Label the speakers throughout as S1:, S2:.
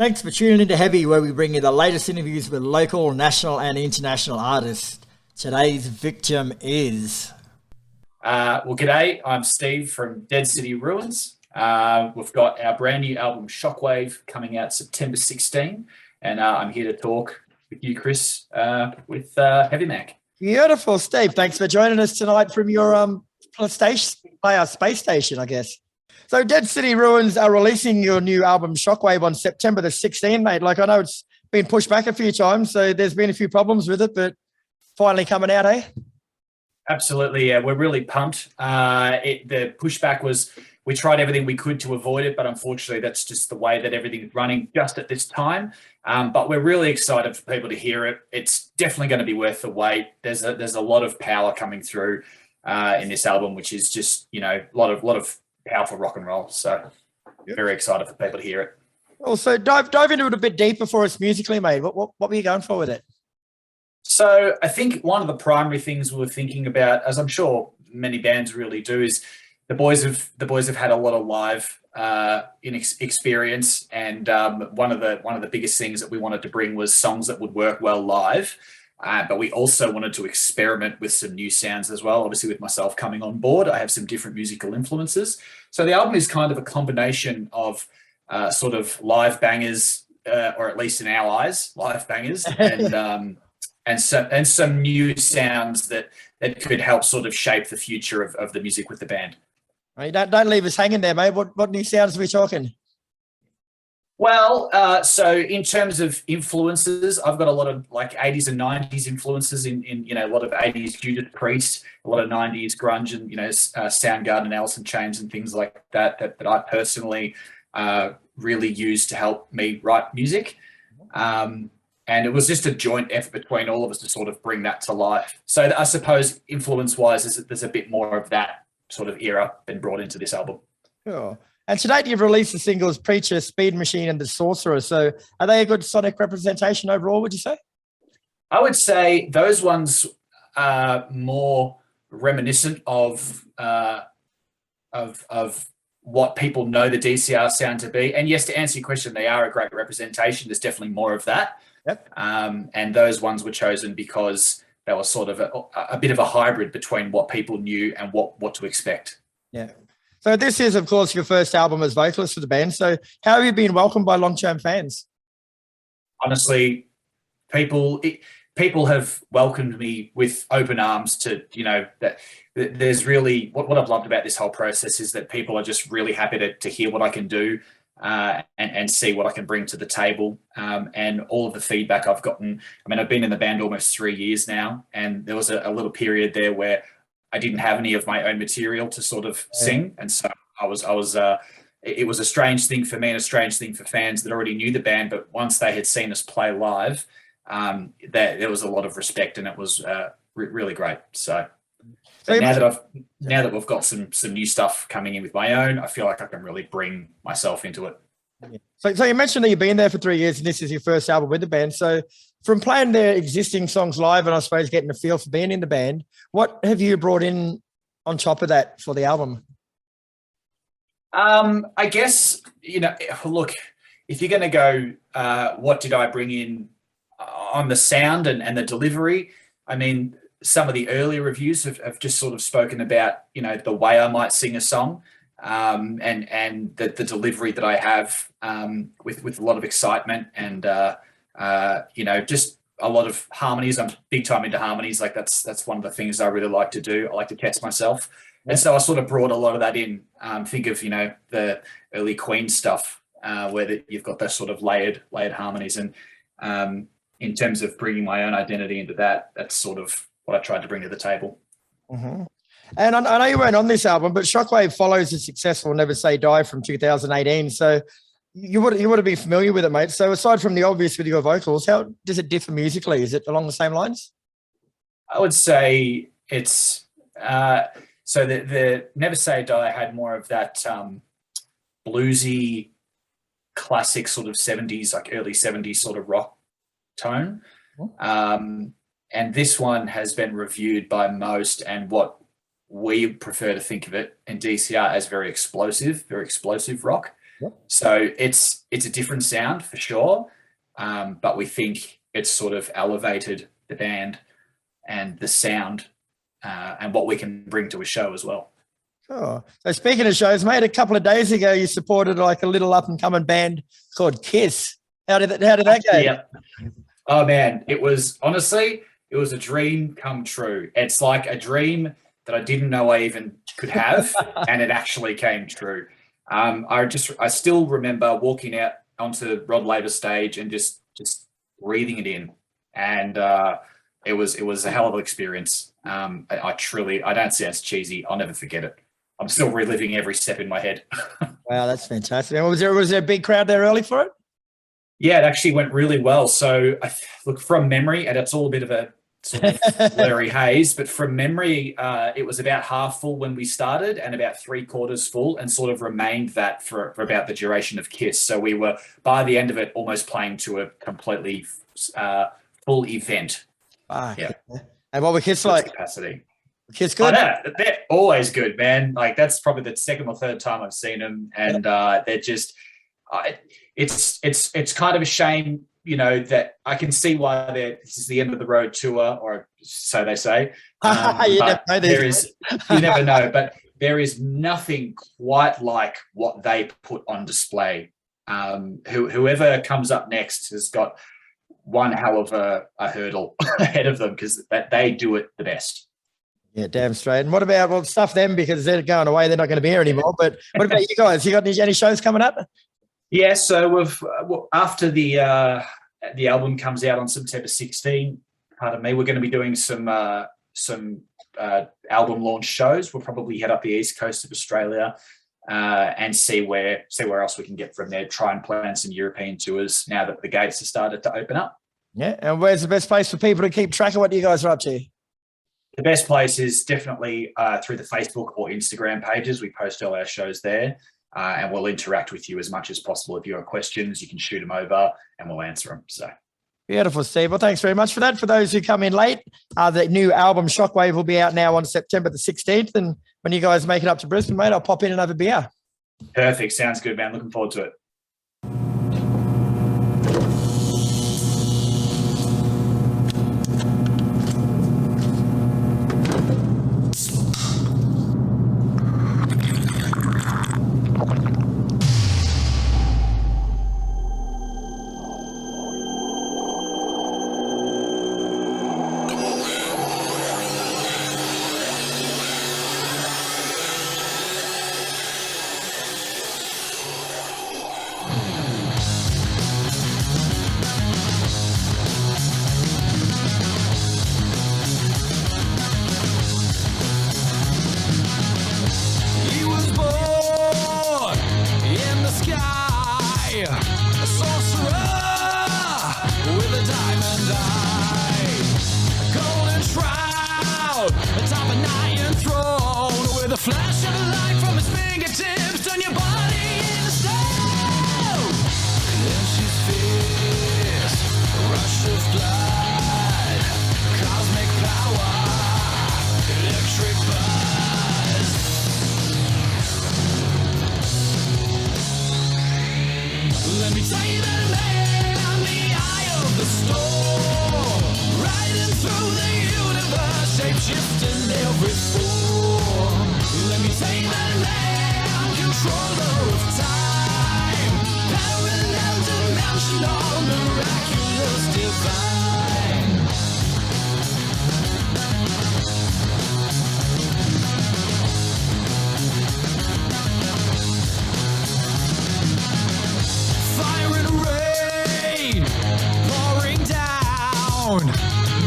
S1: Thanks for tuning into Heavy, where we bring you the latest interviews with local, national and international artists. Today's victim is...
S2: G'day, I'm Steve from Dead City Ruins. We've got our brand new album, Shockwave, coming out September 16, and I'm here to talk with you, Chris, with Heavy Mac.
S1: Beautiful, Steve. Thanks for joining us tonight from your space station, I guess. So Dead City Ruins are releasing your new album, Shockwave, on September the 16th, mate. Like, I know it's been pushed back a few times, so there's been a few problems with it, but finally coming out, eh?
S2: Absolutely, yeah. We're really pumped. The pushback was, we tried everything we could to avoid it, but unfortunately that's just the way that everything's running just at this time. But we're really excited for people to hear it. It's definitely going to be worth the wait. There's a lot of power coming through in this album, which is just, a lot of powerful rock and roll. So very excited for people to hear it.
S1: Also, dive into it a bit deeper for us musically, mate. What were you going for with it?
S2: So I think one of the primary things we were thinking about, as I'm sure many bands really do, is the boys have had a lot of live experience, and one of the biggest things that we wanted to bring was songs that would work well live. But we also wanted to experiment with some new sounds as well. Obviously, with myself coming on board, I have some different musical influences. So the album is kind of a combination of sort of live bangers, or at least in our eyes, live bangers, and some new sounds that could help sort of shape the future of the music with the band.
S1: Right, don't leave us hanging there, mate. What new sounds are we talking?
S2: Well, so in terms of influences, I've got a lot of like 80s and 90s influences in a lot of 80s Judas Priest, a lot of 90s grunge, and Soundgarden and Alice in Chains and things like that I personally really use to help me write music. And it was just a joint effort between all of us to sort of bring that to life. So I suppose influence-wise, there's a bit more of that sort of era been brought into this album.
S1: Sure. And to date, you've released the singles Preacher, Speed Machine and The Sorcerer. So are they a good sonic representation overall, would you say?
S2: I would say those ones are more reminiscent of what people know the DCR sound to be. And yes, to answer your question, they are a great representation. There's definitely more of that.
S1: Yep.
S2: And those ones were chosen because they were sort of a bit of a hybrid between what people knew and what to expect.
S1: Yeah. So this is, of course, your first album as vocalist for the band. So how have you been welcomed by long-term fans?
S2: Honestly, people have welcomed me with open arms to, that there's really, what I've loved about this whole process is that people are just really happy to hear what I can do and see what I can bring to the table. And all of the feedback I've gotten, I've been in the band almost 3 years now, and there was a little period there where I didn't have any of my own material to sort of sing. And so it was a strange thing for me and a strange thing for fans that already knew the band, but once they had seen us play live, there was a lot of respect, and it was really great. So now that we've got some new stuff coming in with my own, I feel like I can really bring myself into it.
S1: So you mentioned that you've been there for 3 years and this is your first album with the band. So from playing their existing songs live and I suppose getting a feel for being in the band, what have you brought in on top of that for the album?
S2: I guess, look, if you're going to go, what did I bring in on the sound and the delivery? Some of the earlier reviews have just sort of spoken about, the way I might sing a song, and the delivery that I have with a lot of excitement and just a lot of harmonies. I'm big time into harmonies. Like that's one of the things I really like to do. I like to test myself, and so I sort of brought a lot of that in. Think of the early Queen stuff where you've got those sort of layered harmonies, and in terms of bringing my own identity into that, that's sort of what I tried to bring to the table.
S1: Mm-hmm. And I know you weren't on this album, but Shockwave follows the successful Never Say Die from 2018. So you would have been familiar with it, mate. So aside from the obvious with your vocals, how does it differ musically? Is it along the same lines?
S2: I would say it's so the Never Say Die had more of that bluesy, classic sort of 70s, like early 70s sort of rock tone. And this one has been reviewed by most, and what we prefer to think of it in DCR as very explosive rock.
S1: Yep.
S2: So it's a different sound for sure, but we think it's sort of elevated the band and the sound and what we can bring to a show as well.
S1: Oh, so speaking of shows, mate, a couple of days ago you supported like a little up and coming band called Kiss. How did that go?
S2: Yeah. Oh man, it was honestly, it was a dream come true. It's like a dream that I didn't know I even could have, and it actually came true. I still remember walking out onto Rod Laver stage and just breathing it in, and it was a hell of an experience. I don't sound cheesy. I'll never forget it. I'm still reliving every step in my head.
S1: Wow, that's fantastic. Was there a big crowd there early for it?
S2: Yeah, it actually went really well. So look, from memory, and it's all a bit of a sort of blurry haze, but from memory, it was about half full when we started and about 3/4 full, and sort of remained that for about the duration of Kiss. So we were, by the end of it, almost playing to a completely full event.
S1: Yeah. And what were Kiss like?
S2: Capacity.
S1: Kiss good?
S2: They're always good, man. Like that's probably the second or third time I've seen them, and they're just. It's kind of a shame, you know, that I can see why this is the end of the road tour, or so they say.
S1: You
S2: never know, but there is nothing quite like what they put on display. Whoever comes up next has got one hell of a hurdle ahead of them, because they do it the best.
S1: Yeah, damn straight. And what about, stuff them, because they're going away, they're not going to be here anymore. But what about you guys? You got any shows coming up?
S2: Yeah, so we've after the album comes out on September 16, we're going to be doing some album launch shows. We'll probably head up the east coast of Australia and see where else we can get from there. Try and plan some European tours now that the gates have started to open up.
S1: Yeah, and where's the best place for people to keep track of what you guys are up to?
S2: The best place is definitely through the Facebook or Instagram pages. We post all our shows there. And we'll interact with you as much as possible. If you have questions, you can shoot them over and we'll answer them. So
S1: beautiful, Steve. Well, thanks very much for that. For those who come in late, the new album Shockwave will be out now on September the 16th. And when you guys make it up to Brisbane, mate, I'll pop in and have a beer.
S2: Perfect. Sounds good, man. Looking forward to it.
S3: Flash of a light from his fingertips, turn your body into stone. Then she's fierce, rush of blood, cosmic power, electric buzz. Let me tell you that man, I'm the eye of the storm, riding through the universe, shape-shifting every form. Let me tell you that I'm controller of time, parallel dimensional, miraculous, divine. Fire and rain pouring down,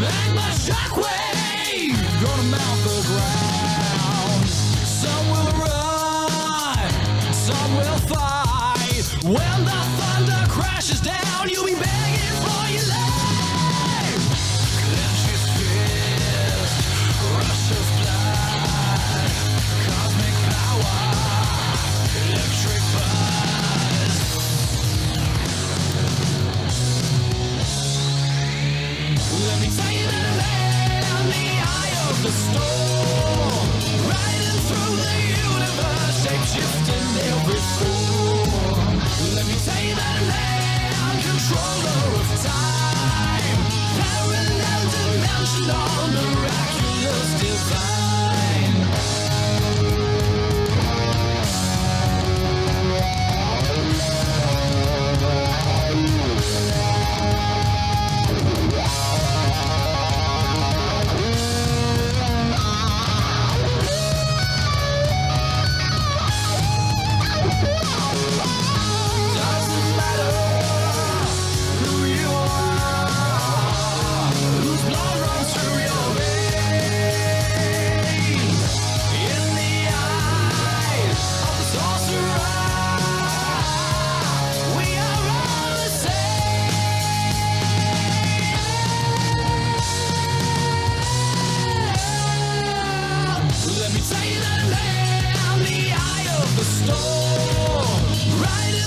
S3: magma shockwave gonna melt the ground. Some will run, some will fight. When the thunder crashes down, you'll be begging for your life. Then she's fierce, rush of blood, cosmic power, electric buzz. Let me tell you that I'm the eye of the storm, riding through the universe, shape-shifting every form.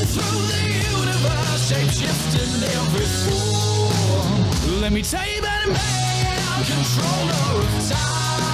S3: riding through the universe, shape-shifting every form. Let me tell you about a man, controller of time.